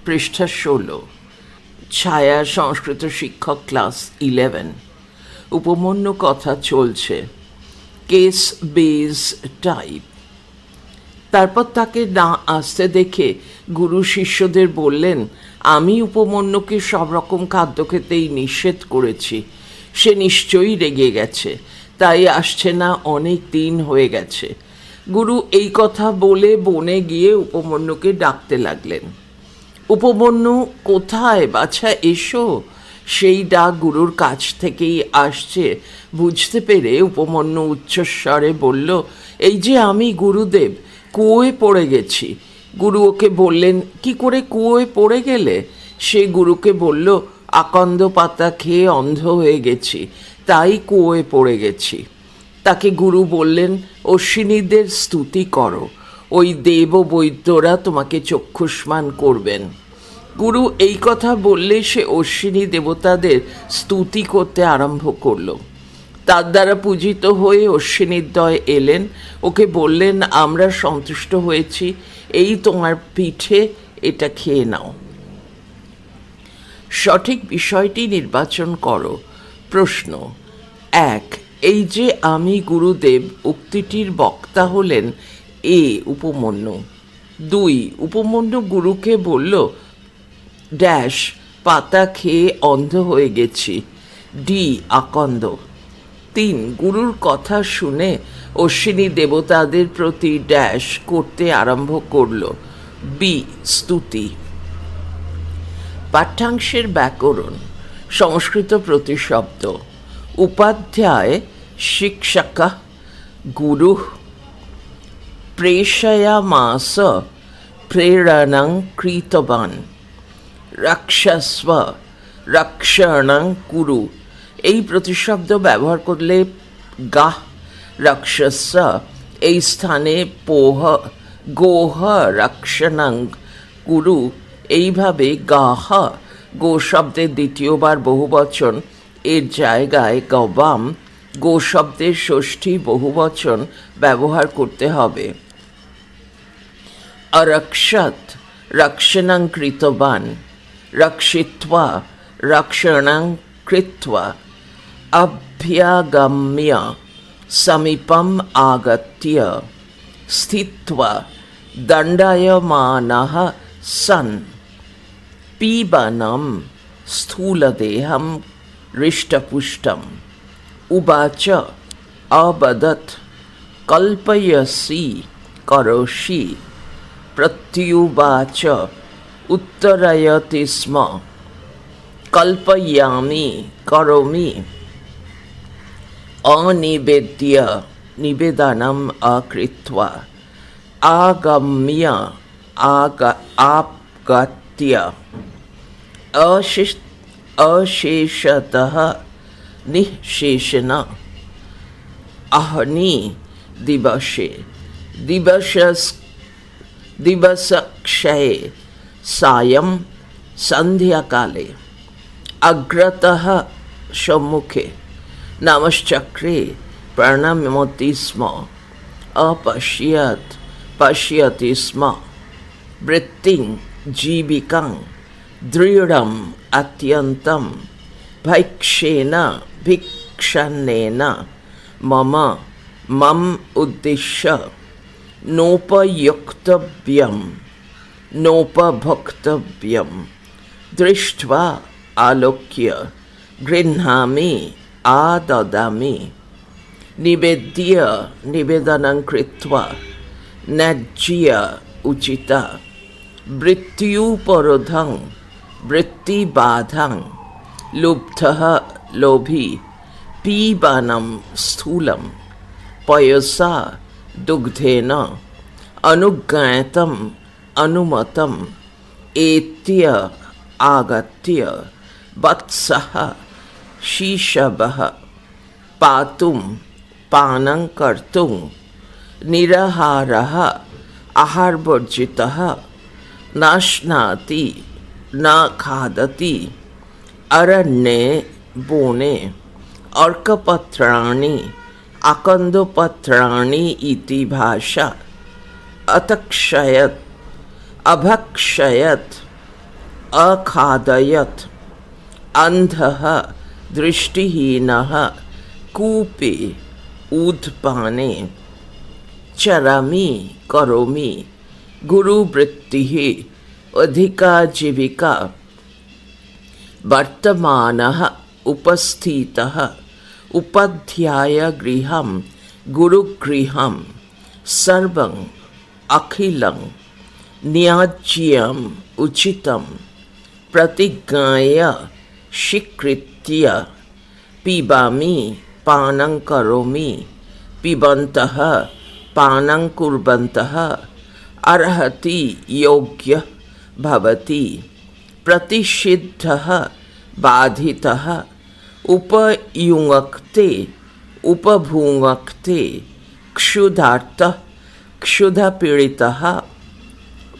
পৃষ্ঠা 16। ছায়া সংস্কৃত শিক্ষক, ক্লাস 11। উপমন্যু কথা চলছে, কেস বেজ টাইপ। তারপর তাকে না আসতে দেখে গুরু শিষ্যদের বললেন, আমি উপমন্যুকে সব রকম খাদ্য খেতেই নিষেধ করেছি, সে নিশ্চয়ই রেগে গেছে, তাই আসছে না, অনেক দিন হয়ে গেছে। গুরু এই কথা বলে বনে গিয়ে উপমন্যুকে ডাকতে লাগলেন। উপমন্যু, কোথায় বাছা, এসো। সেই ডাক গুরুর কাছ থেকেই আসছে বুঝতে পেরে উপমন্যু উচ্চস্বরে বলল, এই যে আমি গুরুদেব, কুয়োয় পড়ে গেছি। গুরু ওকে বললেন, কি করে কুয়োয় পড়ে গেলে? সে গুরুকে বলল, আকন্দ পাতা খেয়ে অন্ধ হয়ে গেছি, তাই কুয়োয় পড়ে গেছি। তাকে গুরু বললেন, অশ্বিনীদের স্তুতি করো, ওই দেব বৈদ্যরা তোমাকে চক্ষুষ্মান করবেন। গুরু এই কথা বললে সে অশ্বিনী দেবতাদের স্তুতি করতে আরম্ভ করল। তার দ্বারা পূজিত হয়ে অশ্বিনীদ্বয় এলেন, ওকে বললেন, আমরা সন্তুষ্ট হয়েছি, এই তোমার পিঠে, এটা খেয়ে নাও। সঠিক বিষয়টি নির্বাচন করো। প্রশ্ন 1, এই যে আমি গুরুদেব উক্তিটির বক্তা হলেন এ উপমন্যু। 2, উপমন্যু গুরুকে বলল, ড্যাশ পাতা খেয়ে অন্ধ হয়ে গেছি, ডি আকন্দ। 3, গুরুর কথা শুনে অশ্বিনী দেবতাদের প্রতি ড্যাশ করতে আরম্ভ করল, বি স্তুতি। পাঠ্যাংশের ব্যাকরণ। সংস্কৃত প্রতিশব্দ। উপাধ্যায় শিক্ষক গুরু প্রেষয়ামাস প্রেরণং কৃতবান। রক্ষস্ব রক্ষণং কুরু। এই প্রতিশব্দ ব্যবহার করলে গাহ রক্ষস্ব, এই স্থানে পোহ গোহ রক্ষণং কুরু। এইভাবে গাহ গো শব্দের দ্বিতীয়বার বহুবচন, এর জায়গায় গবাম গো শব্দের ষষ্ঠী বহুবচন ব্যবহার করতে হবে। অরক্ষত রক্ষণং কৃতবান, রক্ষিত্বা রক্ষণং কৃত্বা। অভ্যাগম্য সমীপম আগত্য স্থিত্বা দণ্ডায়মানঃ সন। পিবনম স্থূলদেহম হৃষ্টপুষ্টম। উবাচ অবদত কল্পয়সি করোষি। প্রত্যুবাচ উত্তরয়তি স্ম। কল্পয়ামি করোমি। অনিবেদ্য নিবেদনম অকৃত্বা। আগম্য আপগত্য। অশেষতঃ নিঃশেষেণ। অহনি দিবসে দিবসক্ষয়ে সায়ং সন্ধ্যাকালে। অগ্রতঃ সম্মুখে। নমশ্চক্রে প্রণমতি স্ম। পশ্যতি স্ম। বৃত্তিং জীবিকাং দৃঢ়ম অত্যন্তম। ভৈক্ষেন ভিক্ষন্নেন মম উদ্দিশ্য নোপযুক্তব্যম নোপভোক্তব্যম। দৃष्ट्वा आलोक्य गृह्णामि आददामि। निवेद्य निवेदनं कृत्वा न्याज्य उचिता। मृत्युपरोधं वृत्तिबाधं लुब्धः लोभी। पीबनं स्थूलं पयसा दुग्धेन। अनुज्ञातम् अनुमतम् एत्य आगत्य वत्सः शिशवः। पातुं पानं कर्तुं निराहारः आहारवर्जितः। नाश्नाति न खादति। अरण्ये बोने अर्कपत्राणि आकन्दपत्राणि इति भाषा। अतक्षयत् अभक्षयत् अखादयत् अंधः दृष्टिहीनः कूपे ऊदपाने चरामि करोमि गुरुवृत्तिः अधिका जीविका वर्तमानः उपस्थितः उपाध्यायगृहं गुरुगृहं सर्वं अखिलं न्याज्यम् उचितं प्रतिज्ञाय स्वीकृत्य पिबामि पानं करोमि पिबन्तः पानं कुर्वन्तः अर्हति योग्यः भवति प्रतिषिद्धः बाधितः उपयुङ्क्ते उपभुङ्क्ते क्षुधार्तः क्षुधापीडितः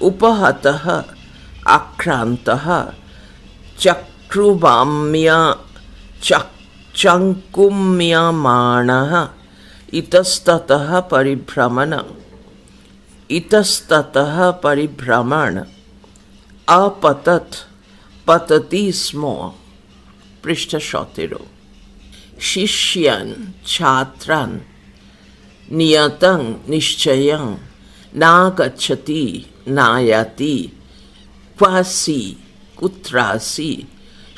उपहतः आक्रान्तः चङ्कुम्यमाणः इतस्ततः परिभ्रमण अपतत् पतति स्म पृष्ठ 17 शिष्यान् छात्रान् नियतं निश्चयं नागच्छति नायाति क्वासि कुत्रासि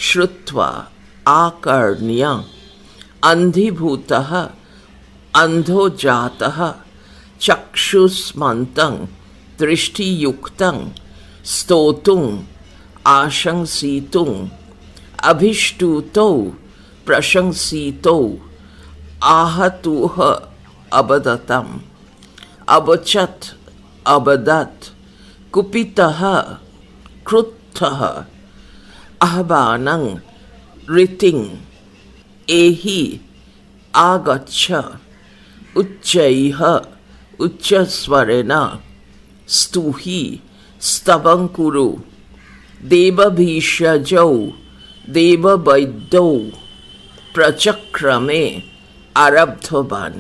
श्रुत्वा आकर्ण्य अंधीभूतः अंधो जातः चक्षुष्मन्तं दृष्टियुक्तं स्तोतुं आशंसितुं अभिष्टुतौ प्रशंसितौ आहतुः अबदतम् अबचत् अबदत् कुपितः क्रुद्धः आह्वानं ऋतिं एहि आगच्छ उच्चैः उच्चस्वरेण स्तुहि स्तवं कुरु देवभीषजौ देववैद्यौ प्रचक्रमे आरब्धवान्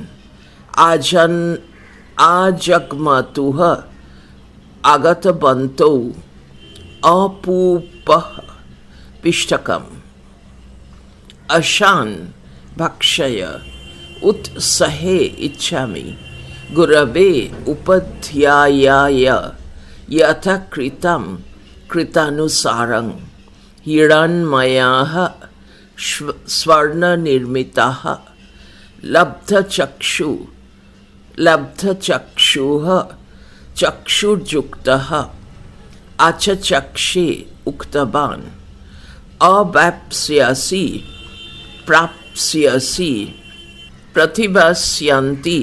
आजग्मतुः आगतवन्तौ अपूपः पिष्टकम् अशान् भक्षय उत्सहे इच्छामि गुरवे उपध्यायाय यथा कृतं कृतानुसारं हिरण्मयः स्वर्णनिर्मितः लब्धचक्षुः चक्षुर्युक्तः आचचक्षे उक्तवान् अवाप्स्यसि प्राप्स्यसि प्रतिभास्यन्ति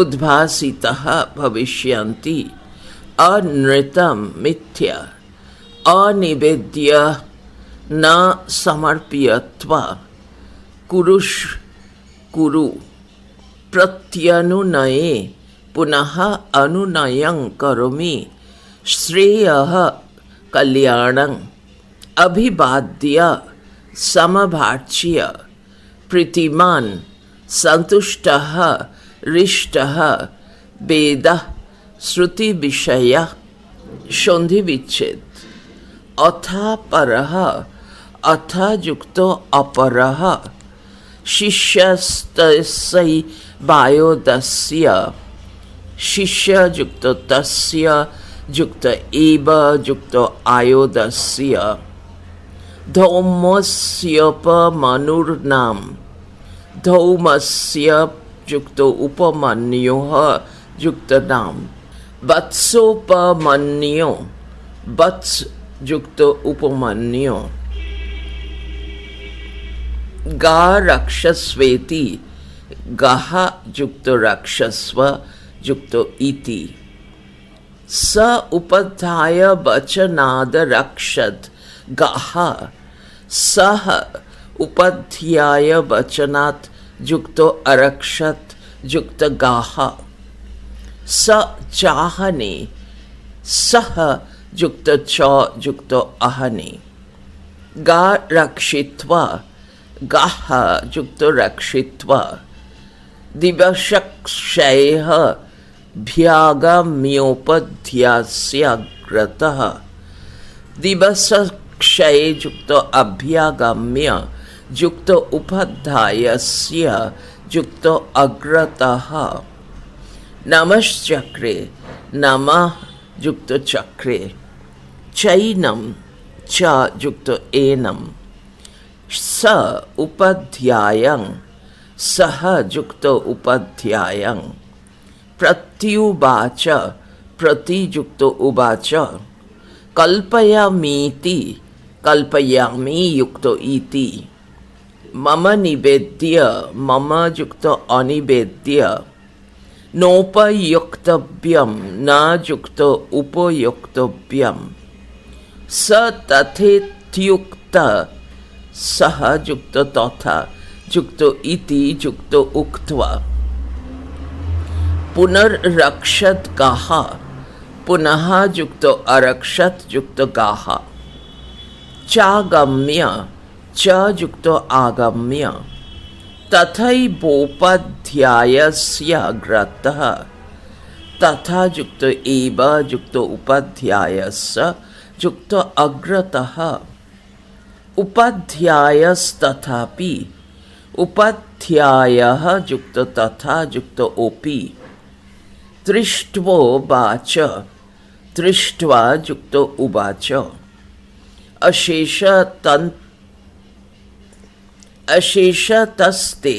उद्भासितः भविष्यन्ति अनृतं मिथ्या अनिवेद्य न समर्प्यत्वा कुरु प्रत्यनुनये पुनः अनुनयं करोमि श्रेयः कल्याणं अभिवाद्य समभाच्य प्रीतिमान् सन्तुष्टः हृष्टः वेदः श्रुतिविषयः सन्धिविच्छेद अथा परः अथा युक्तो अपरः शिष्यस्तस्य वायोदस्य शिष्य युक्तो तस्य युक्त एव युक्तो आयोदस्य धौमस्योपमनुर्नाम धौमस्य युक्तो उपमन्योः युक्त नाम वत्सोपमन्यो वत्स युक्तो उपमन्यो गा रक्षस्वेति गाः युक्तो रक्षस्व युक्तो इति स उपध्याय वचनाद रक्षत गाः सह उपध्याय वचनात् युक्तो अरक्षत युक्त गाः स चाहने सह युक्त च युक्त अहने गा रक्षित्वा गाः युक्त रक्षित्वा दिवशक्षयः भ्यागम्योपध्यास्याग्रतः दिवसक्षयः क्षये युक्तो अभ्यागम्य युक्तो उपाध्यायस्य युक्तो अग्रतः नमश्चक्रे नमः युक्तो चक्रे चैनम च युक्तो एनम स उपाध्यायं सह युक्तो उपाध्यायं प्रत्युवाच प्रतियुक्तो उवाच कल्पयामीति कल्पयामि युक्तो इति मम निवेद्य मम युक्तो अनिवेद्य नोपयुक्तव्यं न युक्तो उपयुक्तव्यं स तथेत्युक्त सह युक्तो तथा युक्तो इति युक्तो उक्त्वा पुनर्रक्षत गाः पुनः युक्तो अरक्षत युक्तो गाः चागम्य च युक्तो आगम्य तथैवोपाध्यायस्य ग्रतः तथा युक्तो एव युक्तो उपाध्यायस्य युक्तो अग्रतः उपाध्यायस्तथापि उपाध्यायः युक्तो तथा युक्तो ओपि दृष्ट्वोवाच दृष्ट्वा युक्तो उवाच अशेषतस्ते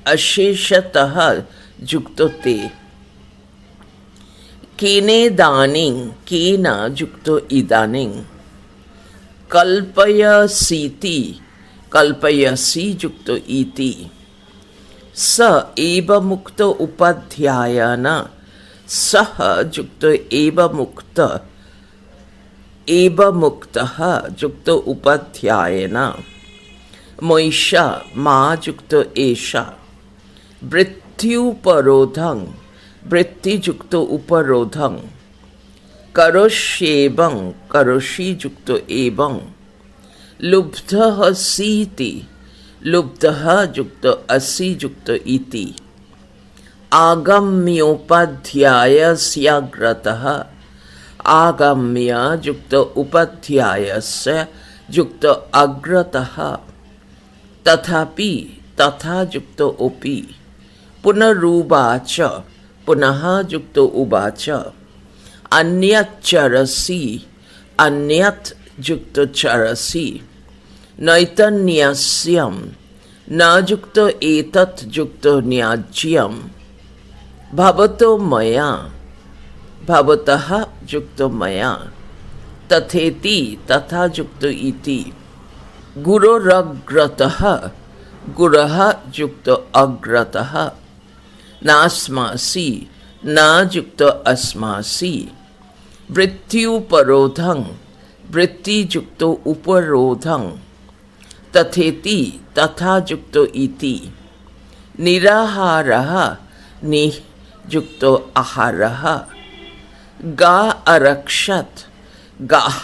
अशेषतः युक्तो ते केनेदानीं केन युक्तो इदानीं कल्पयसीति कल्पयसि युक्तो इति स एव मुक्तो उपाध्यायेन सह युक्तो एव मुक्तः युक्तो उपाध्यायेन मैषा मा युक्तो एषा वृत्त्युपरोधं वृत्तियुक्तो उपरोधं करोष्येवं करोषि युक्तो एवं लुब्धः सीति लुब्धः युक्तो असि युक्तो इति आगम्योपाध्यायस्याग्रतः आगम्य युक्तो उपाध्यायस्य युक्तो अग्रतः तथापि तथा युक्तो ओपि पुनरुवाच पुनः युक्तो उवाच अन्यच्चरसि अन्यत् युक्तो चरसि नैतन्यस्यं न युक्तो एतत् युक्तो न्याज्यं भवतो मया भवतः युक्तो मया तथेति तथा युक्तो इति गुरोरग्रतः गुरः युक्तो अग्रतः नास्मासि न युक्तो अस्मासि वृत्त्युपरोधं वृत्तियुक्तो उपरोधं तथेति तथा युक्तो इति निराहारः नियुक्तो आहारः गा अरक्षत गाः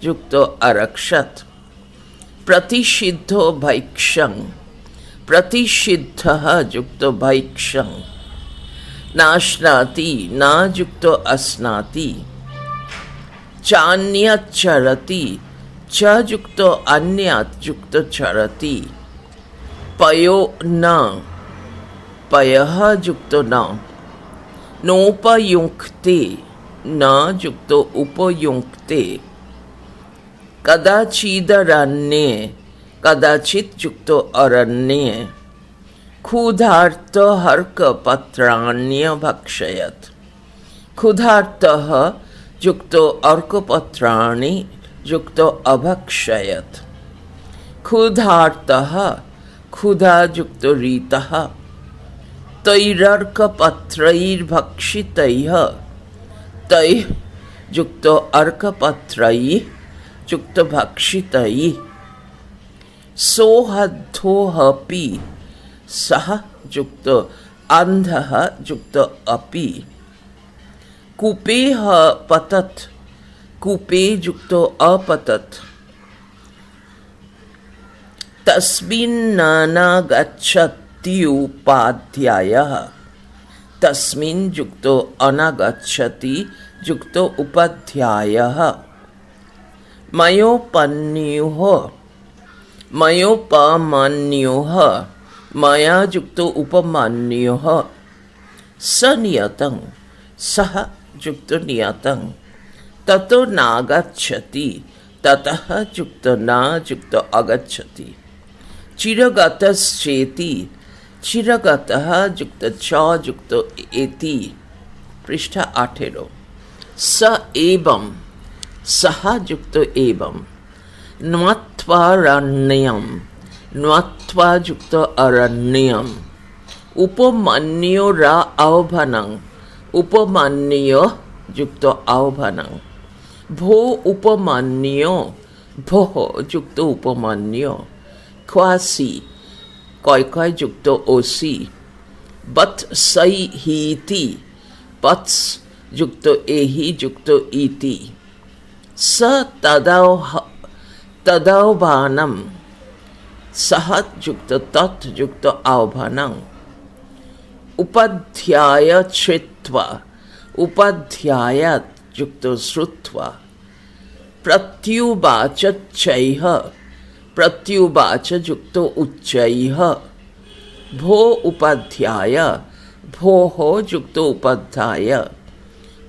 युक्तो अरक्षत प्रतिषिद्धो भैक्षं प्रतिषिद्धः युक्तो भैक्षं नाश्नाति न युक्तो अस्नाति चान्यच्चरति च युक्तो अन्यत् युक्तो चरति पयो न पयः युक्तो न नोपयुङ्क्ते न युक्तो उपयुङ्क्ते कदाचिदरण्ये कदाचित् युक्तो अरण्ये क्षुधार्तहर्कपत्राण्यभक्षयत् क्षुधार्तः युक्तो अर्कपत्राणि युक्तो अभक्षयत् क्षुधार्तः क्षुधा युक्तो रीतः तैरर्कपत्रैर्भक्षितैः तैः युक्तो अर्कपत्रैः युक्तो भक्षितैः सोहद्धोऽपि सः युक्तो अन्धः युक्तो अपि कूपेह पतत् कूपे युक्तो अपतत् तस्मिन्नगच्छत्युपाध्यायः तस्मिन् युक्तो अनगच्छति युक्तो उपाध्यायः मयोपन्युः मयोपमान्युः मया युक्तो उपमान्युः सनियतं सः युक्तो नियतं ततो नागच्छति ततः युक्तो न युक्तो आगच्छति चिरगतश्चेति चिरगतः युक्तो च युक्तो एति पृष्ठ 18 स एवं सः युक्तो एवं न्वत्वारण्यं न्वत्वा युक्तो अरण्यम् उपमान्योरा आह्वानं उपमान्यो युक्तो आह्वानं भो उपमान्यो भोः युक्तो उपमान्यो क्वासि कय कय युक्तो ओसि बत् सै हीति बत्स युक्तो एहि युक्तो इति स तदाह्वानं सः युक्तो तत् युक्तो आह्वानं उपाध्याय श्रुत्वा उपाध्यायात् युक्तो श्रुत्वा प्रत्युवाच चैः प्रत्युवाच युक्तो उच्चैः भो उपाध्याय भोः युक्तो उपाध्याय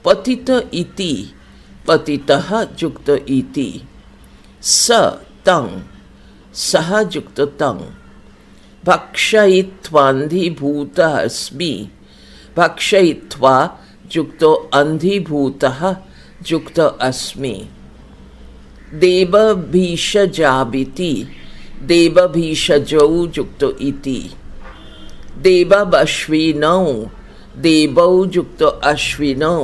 पतित इति पतितः युक्तो इति स तं सः युक्तो तं भक्षयित्वान्धीभूतः अस्मि भक्षयित्वा युक्तो अन्धीभूतः युक्तो अस्मि देवभीषजाविति देवभीषजौ युक्तो इति देववश्विनौ देवौ युक्तो अश्विनौ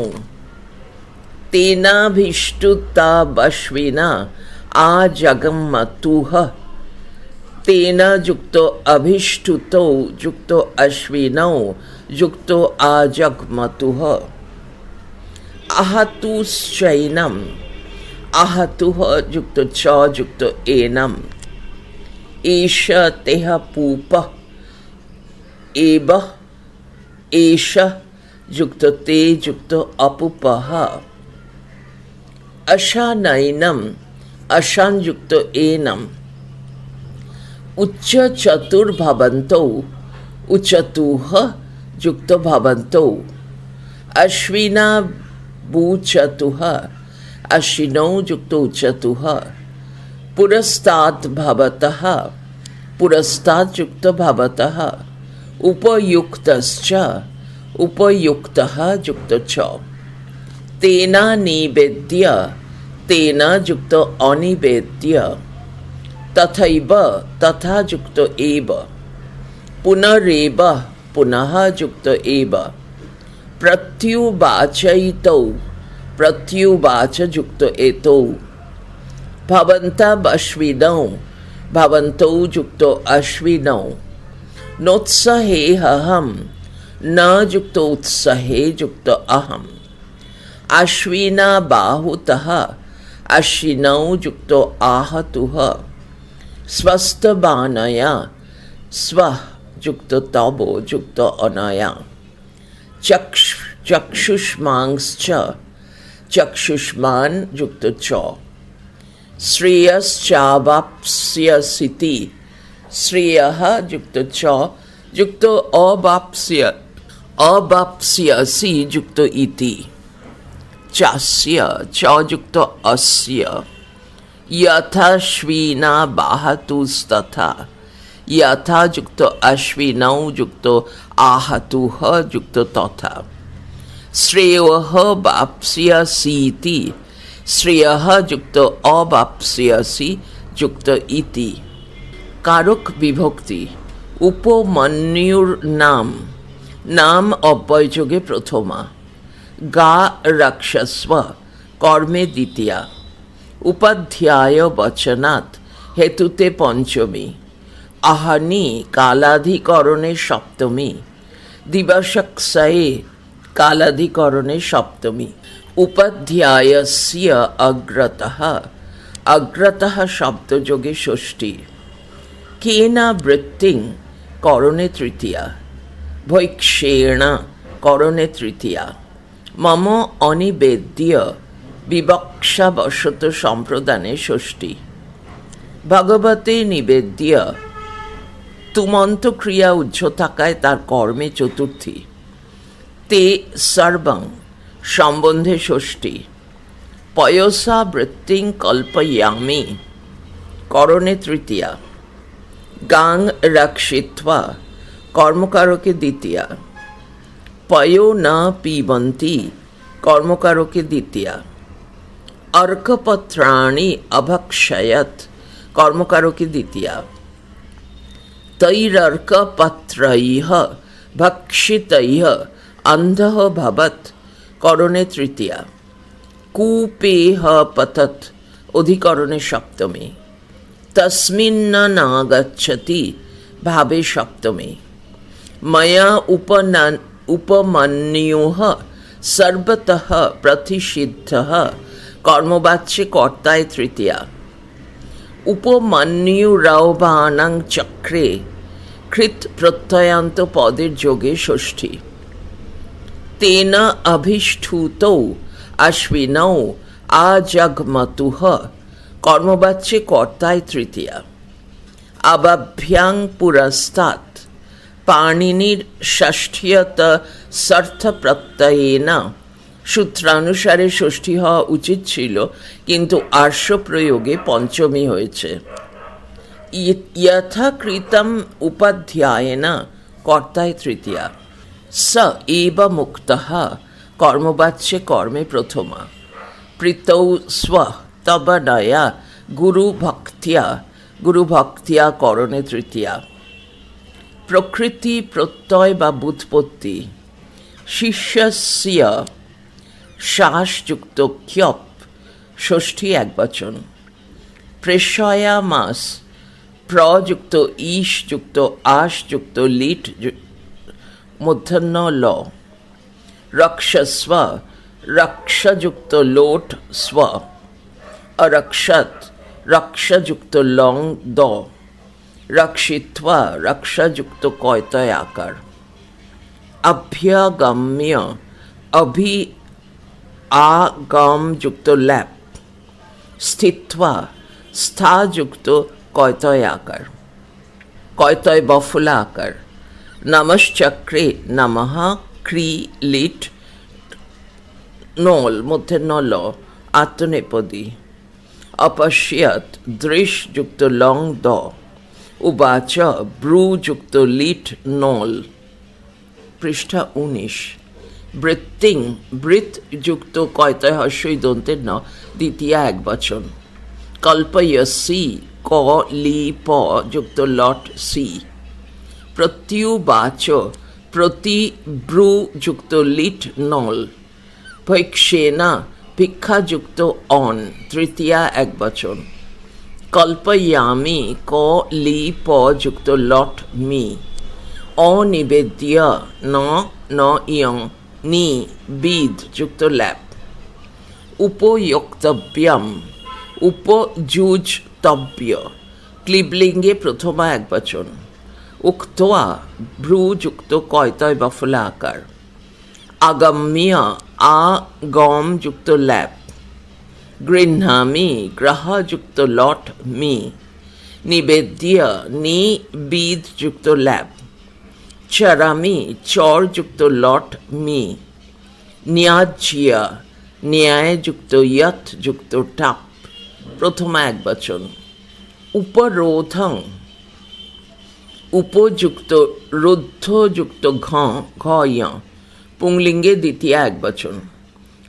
तेनाभिष्टुतावश्विना आजगमतुः तेन युक्तो अभिष्टुतौ युक्तो अश्विनौ युक्तो आजगमतुः आहतुश्चैनम् आहतुः युक्तो च युक्तो एनम् एष तेह पूपः एव एष युक्तो ते युक्तो अपूपः अशानैनम् अशान् युक्तो एनम् उच्च चतुर्भवन्तौ उच्चतुः युक्तो भवन्तौ अश्विना भूचतुः अश्विनौ युक्तो उच्चतुः पुरस्तात् भवतः पुरस्तात् युक्तो भवतः उपयुक्तश्च उपयुक्तः युक्तो च तेना निवेद्य तेन युक्तो अनिवेद्य तथैव तथा युक्तो एव पुनरेव पुनः युक्तो एव प्रत्युवाचयितौ प्रत्युवाच युक्तो एतौ भवन्तमश्विनौ भवन्तौ युक्तो अश्विनौ नोत्सहेऽहं न युक्तो उत्सहे युक्तो अहम् अश्विना बाहुतः अश्विनौ युक्तो आहतुः स्वस्थबानया स्वः युक्तो तवो युक्तो अनया चक्षुष्मांश्च चक्षुष्मान् युक्तो च श्रेयश्चावाप्स्यसीति श्रेयः युक्तो च युक्तो अवाप्स्यसि युक्तो इति चास्य च युक्तो अस्य यथाश्विना बाहतुस्तथा यथा युक्तो अश्विनौ युक्तो आहतुः युक्तो तथा श्रेयः वाप्स्यसीति श्रेयः युक्तो अवाप्स्यसि युक्तो इति कारक विभक्ति उपमन्युर नाम नाम अव्यययोगे प्रथमा गा रक्षस्व कर्मे द्वितीया उपाध्याय वचनात् हेतुते पंचमी आहनि कालाधिकरणे सप्तमी दिवसक्षये कालाधिकरणे सप्तमी उपाध्यायस्य अग्रतः अग्रतः शब्दयोगे षष्ठी केन वृत्तिं करणे तृतीया भैक्षेण करणे तृतीया मम अनिवेद्य বিবক্ষাবশত সম্প্রদানে ষষ্ঠী। ভগবতে নিবেদ্য তুমন্ত ক্রিয়া উজ্জ থাকায় তার কর্মে চতুর্থী। তে সর্বং সম্বন্ধে ষষ্ঠী। পয়সা বৃত্তিং কল্পয়ামি করণে তৃতীয়া। গাং রক্ষিত্বা কর্মকারকে দ্বিতীয়া। পয়ো না পিবন্তি কর্মকারকে দ্বিতীয়া। अर्कपत्राणि अभक्षयत কর্মকারকে দ্বিতীয়া। তৈরর্কপত্রৈঃ ভক্ষিতৈঃ অন্ধঃ ভবত করণে তৃতীয়া। কূপেহ পতত অধিকরণে সপ্তমী। তস্মিন্ন নাগচ্ছতি ভাবে সপ্তমী। ময়া উপমন্যুঃ সর্বতঃ প্রতিষিদ্ধঃ কর্মবাচ্যে কর্তায় তৃতীয়া। উপমন্যুরৌবানাং চক্রে কৃত প্রত্যয়ান্ত পদের যোগে ষষ্ঠী। তেন অভিষ্ঠুতৌ অশ্বিনৌ আজগমতুঃ কর্মবাচ্যে কর্তায় তৃতীয়া। অবভ্যাং পুরস্তাৎ পাণিনির ষষ্ঠীয়ত সর্থ প্রত্যয়েন। সূত্রানুসারে ষষ্ঠী হওয়া উচিত ছিল, কিন্তু আর্ষ প্রয়োগে পঞ্চমী হয়েছে। যথাকৃতম উপাধ্যায়েন কর্তায় তৃতীয়া। স এব মুক্তঃ কর্মবাচ্যে কর্মে প্রথমা। প্রীতৌ স্ব তবনয়া গুরুভক্তিয়া করণে তৃতীয়া। প্রকৃতি প্রত্যয় বা ব্যুৎপত্তি। শিষ্যস্য শ্বাসযুক্ত ক্ষপ ষষ্ঠী একবচন। প্রেষয়ামাস প্রযুক্ত ঈশযুক্ত আশযুক্ত লিট মূর্ধন্য ল। রক্ষস্ব রক্ষযুক্ত লোট স্ব। অরক্ষত রক্ষযুক্ত লং দ। রক্ষিত্বা রক্ষযুক্ত কয়তয় আকার। অভ্যগম্য আগম যুক্ত ল্যাপ। স্থিত্বা স্থা-যুক্ত কয়তয় আকার, কয়তয় বফলা আকার। নমশ্চক্রে নমঃ ক্রি লিট নল মধ্যে নল আত্মনেপদী। অপশ্যত দৃশ যুক্ত লং দ। উবাচ ব্রু যুক্ত লিট নল। পৃষ্ঠা 19। বৃত্তিং বৃত যুক্ত কয়তয় হস্যই দন্তের ন দ্বিতীয়া একবচন। কল্পয়সি ক লি প যুক্ত লট সি। প্রত্যুবাচ প্রতি ব্রু যুক্ত লিট নল। ভৈক্ষেনা ভিক্ষা যুক্ত অন তৃতীয়া একবচন। কল্পয়ামি ক লি প যুক্ত লট মি। অনিবেদ্য ন ইয়ং নি বিদ যুক্ত ল্যাপ। উপয়োক্তব্যম উপযুজতব্য ক্লিবলিঙ্গে প্রথমা একবচন। উক্তোয়া ভ্রু যুক্ত কয়তয় বফলা আকার। আগম্য আগম যুক্ত ল্যাপ। গৃহ্ণামি গ্রহ যুক্ত লট মি। নিবেদ্য নি বিদ যুক্ত ল্যাপ। চরামি চর যুক্ত লট মি। ন্যায্য ন্যায় যুক্ত ইয়ত যুক্ত টাপ প্রথমা একবচন। উপরোধং উপযুক্ত রুদ্ধ যুক্ত ঘ ইয় পুংলিঙ্গে দ্বিতীয়া একবচন।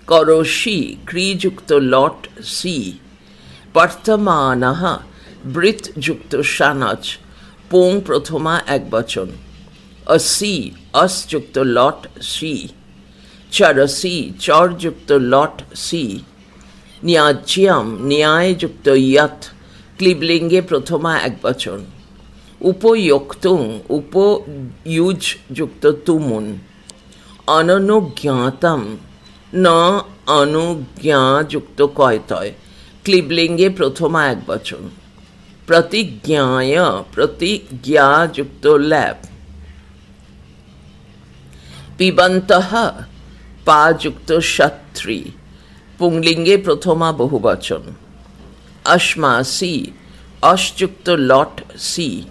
করোষি ক্রিযুক্ত লট সি। বর্তমানঃ বৃত যুক্ত সানচ পোং প্রথমা একবচন। অসি অস যুক্ত লট সি। চরসি চর যুক্ত লট সি। ন্যায্যম ন্যায় যুক্ত ইয়ত ক্লিবলিঙ্গে প্রথমা একবচন। উপয়োক্তুং উপয়ুজ যুক্ত তুমুন। অননুজ্ঞাতম ন অনুজ্ঞা যুক্ত কয়তয় ক্লিবলিঙ্গে প্রথমা একবচন। প্রতিজ্ঞায় প্রতিজ্ঞা যুক্ত ল্যাপ। পিবন্তঃ পা যুক্ত শত্রি পুংলিঙ্গে প্রথমা বহুবচন। অশ্মাসি, অশ্যুক্ত লট সি।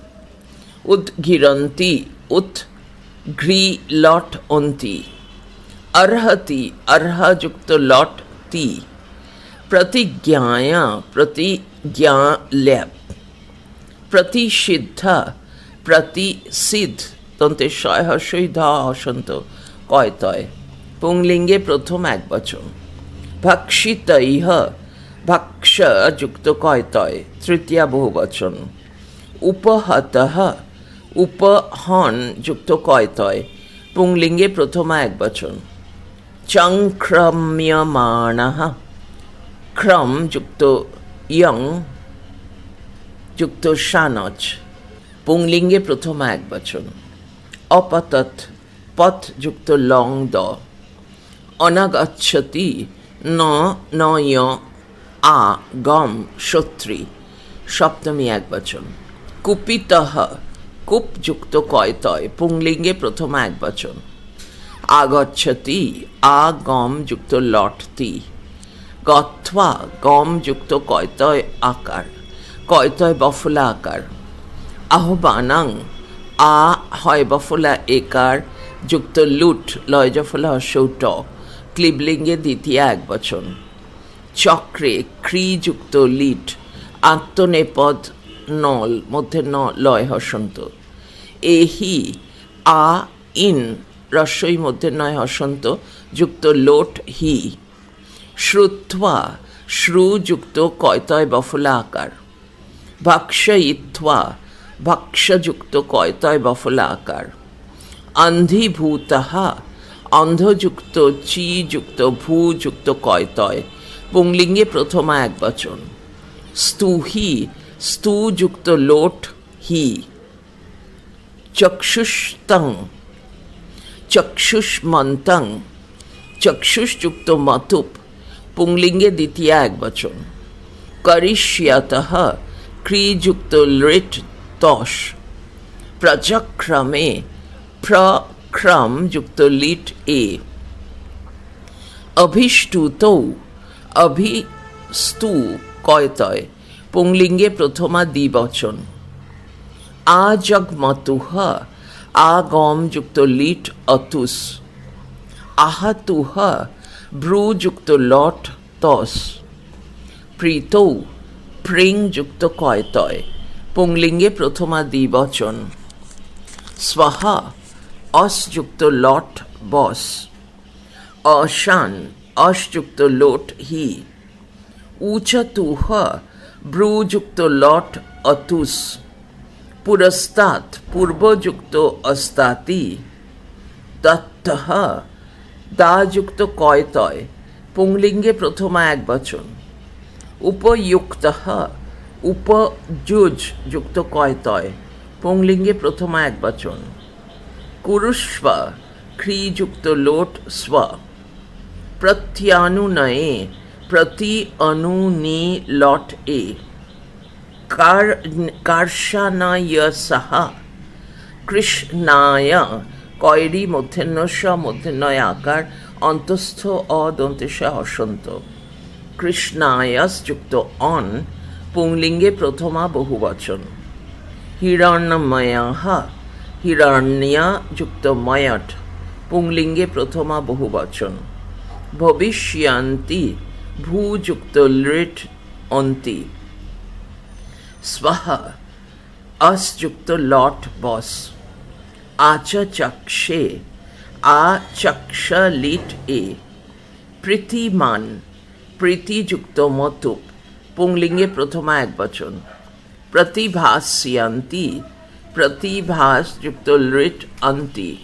উদ্ঘিরন্তি, উৎ ঘ্রি লট অন্তি। अर्हति, अर्ह युक्त लॉट ती। प्रतिज्ञाया, प्रतिज्ञा ल्याप। प्रतिषिद्ध, प्रतिसिद्ध तंते शय हर्षई ध हसंत कय तय। पुंलिंगे प्रथम एक वचन। भक्षितैः, भक्ष युक्त कय तय तृतीय बहुवचन। उपहतः, उपहन युक्त कय तय पुंलिंगे प्रथम एक वचन। चंक्रम्यमाणः, क्रम युक्त यं युक्त शानच पुंलिंगे प्रथम एक वचन। अपतत, पथ युक्त लंग द। अनागच्छति, न नय आ गम श्रोत्री सप्तमी एक वचन। कुपितः, कुप युक्त कय तय पुंलिंगे प्रथम एक वचन। आगच्छति, आ गम युक्त लटति। गत्वा, गम युक्त कयतय आकार, कयतय बफला आकार। आह्वानां, आ হয় বফলা একার যুক্ত লুট লয় জফলা হস্যৌট ক্লিবলিঙ্গে দ্বিতীয় এক বচন। চক্রে, ক্রি যুক্ত লিট আত্মনেপদ নল মধ্যে ন লয় হসন্ত। এহি, আ ইন রস্বই মধ্যে নয় হসন্ত যুক্ত লোট হি। শ্রুত্বা, শ্রু যুক্ত কয়তয় বফলা আকার। ভক্ষয়িত্বা, ভক্ষ যুক্ত কয়তয় বফলা আকার। অন্ধীভূতঃ, অন্ধ যুক্ত চি যুক্ত ভূ যুক্ত কয়তয় পুংলিঙ্গে প্রথমা এক বচন। স্তূহি, স্তু যুক্ত লোট হি। চক্ষুস্তং, চক্ষুষ্মন্তং চক্ষুষযুক্ত মতুপ পুংলিঙ্গে দ্বিতীয় এক বচন। করিষ্যতঃ, ক্রিযুক্ত লৃট তস। প্রচক্রমে, প্রক্রম যুক্ত লিট এ। অভিষ্টুতৌ, অভিস্তু কয়তয় পুংলিঙ্গে প্রথমা দ্বিবচন। আজগমতুঃ, আগম যুক্ত লিট অতুস। আহাতুঃ, ব্রু যুক্ত লট তস। প্রীতৌ, প্রিং যুক্ত কয়তয় পুংলিঙ্গে প্রথমা দ্বিবচন। স্বাহা, অস যুক্ত লট বস। অশান, অস যুক্ত লোট হি। উচতুঃ, ব্রু যুক্ত লট অতুস। পুরস্তাৎ, পূর্বযুক্ত অস্তাতি। দত্তঃ, দা যুক্ত কয়তয় পুংলিঙ্গে প্রথমা এক বচন। উপযুক্তঃ, উপযুজ যুক্ত কয়তয় পুংলিঙ্গে প্রথমা এক বচন। কুরুষ্ব, ক্রি যুক্ত লোট স্ব। প্রত্যানুনয়ে, প্রতি অনুনি লট এ। কার্ষানায়সহ, কৃষ্ণায় কয়রি মধ্যেন্নস্য মধ্যেন্নয় আকার অন্তস্থ অদন্তেশ হসন্ত। কৃষ্ণায়স যুক্ত অন পুংলিঙ্গে প্রথমা বহুবচন। হিরণ্যময়ঃ, হিরণ্যা যুক্ত ময়ট পুংলিঙ্গে প্রথমা বহুবচন। ভবিষ্যন্তি, ভূ যুক্ত লৃট অন্তি। স্বাহা, অস যুক্ত লট বস। আচচক্ষে, আ চক্ষ লিট এ। প্রীতিমান, প্রীতি যুক্ত মতুপ পুংলিঙ্গে প্রথমা এক বচন। প্রতিভাস্যন্তি, প্রতিভাস যুক্ত লৃট অন্তি।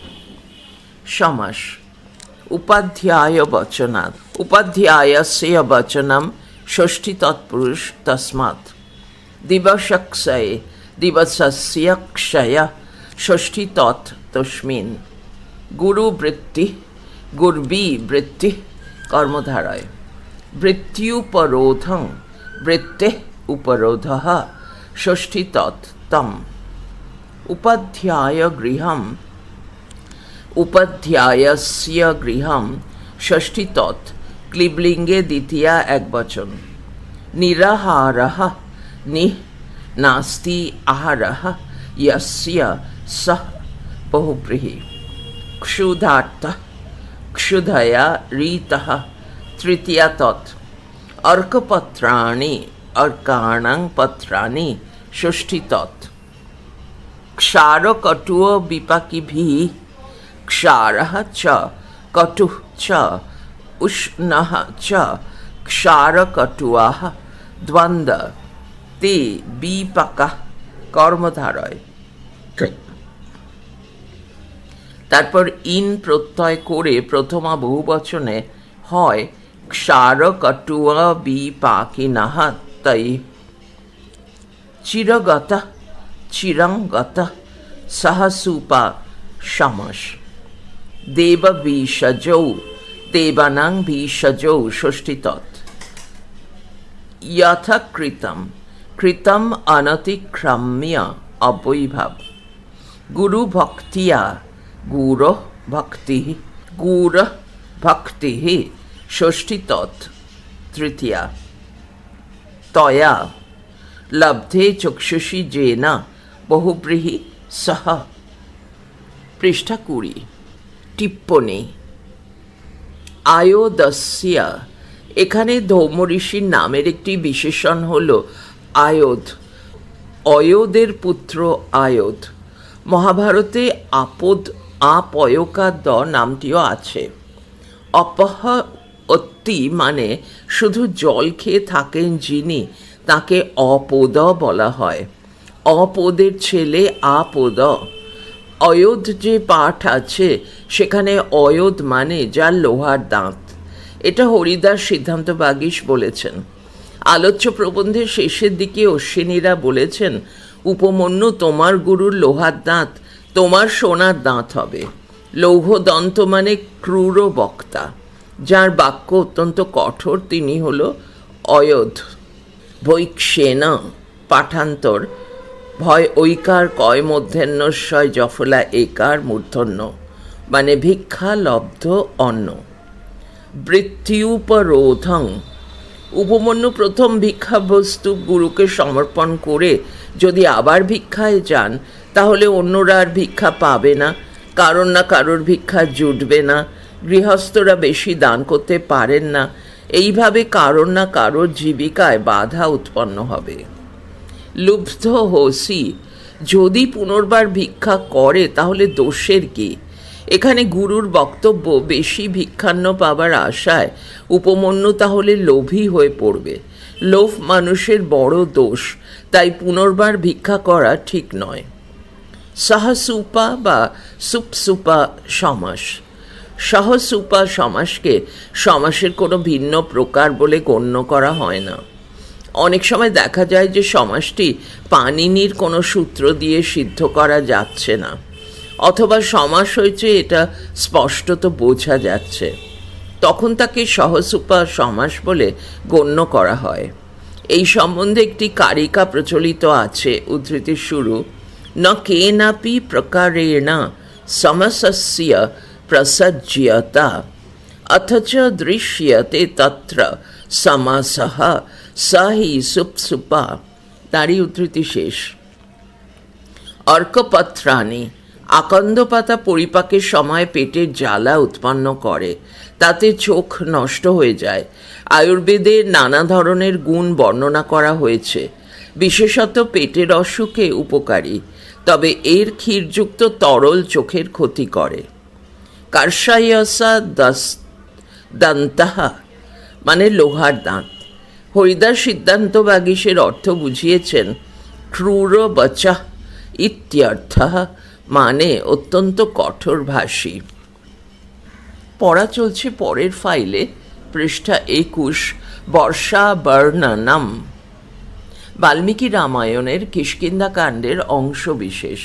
সমাস। উপাধ্যায় বচনাৎ, উপাধ্যায়স্য বচনম ষষ্ঠী তৎপুরুষ তস্মাৎ। দিবসক্ষয়ে, দিবসস্য ক্ষয়ঃ ষষ্ঠী তৎ তস্মিন। গুরুবৃত্তি, গুর্বী বৃত্তি কর্মধারয়। বৃত্ত্যুপরোধং, বৃত্তেঃ উপরোধঃ ষষ্ঠী তৎ তম। উপাধ্যায় গৃহম, উপাধ্যায়স্য গৃহম ষষ্ঠী তৎ ক্লিবলিঙ্গে দ্বিতীয়া একবচন। নিরাহারः নিঃ নাস্তি আহারः यस्य सः बहुव्रीहि। क्षुधार्तः क्षुधया रीतः तृतीया तत्। अर्कपत्राणि अर्काणां पत्राणि षष्ठी तत्। क्षारकटुः विपाकिभिः क्षारः च कटुः च उष्णः च क्षारकटुः द्वन्द्व ते विपाकः কর্মধারয়। তারপর ইন প্রত্যয় করে প্রথমা বহুবচনে হয় ক্ষারকটুয়া বিপাকিনঃ তৈ। চিরগত চিরঙ্গত সহসুপা সমাস। দেববিষজৌ দেবানাং বিষজৌ ষষ্ঠী তৎ। যথকৃতম কৃতম অনতিক্রম্য অবৈভাব। গুরু ভক্তিয়া গুর ভক্তি গুর ভক্তি ষষ্ঠী তৎ তৃতীয়া। তয়া লব্ধে চক্ষুষি যেন বহুব্রীহি সহ। পৃষ্ঠা 20। টিপ্পনী। আয়োদস্য, এখানে ধৌমঋষির নামের একটি বিশেষণ হল আয়োধ। অয়োধের পুত্র আয়োধ। মহাভারতে আপদ আপয়কা দ নামটিও আছে। অপহ অত্তি মানে শুধু জল খেয়ে থাকেন যিনি, তাকে অপদ বলা হয়। অপদের ছেলে আপদ। অয়োধ যে পাঠ আছে সেখানে অয়োধ মানে যার লোহার দাঁত। এটা হরিদাস সিদ্ধান্ত বাগীশ বলেছেন। আলোচ্য প্রবন্ধের শেষের দিকে অশ্বিনীরা বলেছেন, উপমন্যু তোমার গুরুর লোহার দাঁত তোমার সোনার দাঁত হবে। লৌহদন্ত মানে ক্রূর বক্তা, যার বাক্য অত্যন্ত কঠোর, তিনি হল অয়োধ। বৈক্ষেন পাঠান্তর ভয় ঐকার কয় মধ্যাহ্নস্বয় জফলা একার মূর্ধন্য মানে ভিক্ষা লব্ধ অন্ন। বৃত্তিউপরোধং, উপমন্যু প্রথম ভিক্ষাবস্তু গুরুকে সমর্পণ করে যদি আবার ভিক্ষায় যান তাহলে অন্যরা আর ভিক্ষা পাবে না, কারোর না কারোর ভিক্ষা জুটবে না, গৃহস্থরা বেশি দান করতে পারেন না, এইভাবে কারোর না কারোর জীবিকায় বাধা উৎপন্ন হবে। লুব্ধ হোসি, যদি পুনর্বার ভিক্ষা করে তাহলে দোষের কি? এখানে গুরুর বক্তব্য বেশি ভিক্ষান্ন পাবার আশায় উপমন্যু তাহলে লোভী হয়ে পড়বে। লোভ মানুষের বড় দোষ, তাই পুনর্বার ভিক্ষা করা ঠিক নয়। সহসুপা বা সুপসুপা সমাস। সহসুপা সমাসকে সমাসের কোনো ভিন্ন প্রকার বলে গণ্য করা হয় না। অনেক সময় দেখা যায় যে সমাসটি পাণিনির কোনো সূত্র দিয়ে সিদ্ধ করা যাচ্ছে না, অথবা সমাস হয়েছে এটা স্পষ্টত বোঝা যাচ্ছে, তখন তাকে সহসুপা সমাস বলে গণ্য করা হয়। এই সম্বন্ধে একটি কারিকা প্রচলিত আছে, উদ্ধৃতি শুরু। ন কেনাপি প্রকারেণ সমসস্য প্রসজ্যতা অথচ দৃশ্যতে তত্র সমাসঃ সহি সুপসুপা। তারই উদ্ধৃতি শেষ। অর্কপত্রাণি, আকন্দ পাতা পরিপাকের সময় পেটের জ্বালা উৎপন্ন করে, তাতে চোখ নষ্ট হয়ে যায়। আয়ুর্বেদের নানা ধরনের গুণ বর্ণনা করা হয়েছে, বিশেষত পেটের অসুখে উপকারী, তবে এর ক্ষীরযুক্ত তরল চোখের ক্ষতি করে। কার্ষায়সা দন্তাহ মানে লোহার দাঁত। হরিদাস সিদ্ধান্ত বাগীশের অর্থ বুঝিয়েছেন ক্রূর বচা ইত্যর্থ মানে অত্যন্ত কঠোরভাষী। পড়া চলছে পরের ফাইলে, পৃষ্ঠা 21। বর্ষা বর্ণনম, বাল্মীকি রামায়ণের কিষ্কিন্ধা কাণ্ডের অংশ বিশেষ।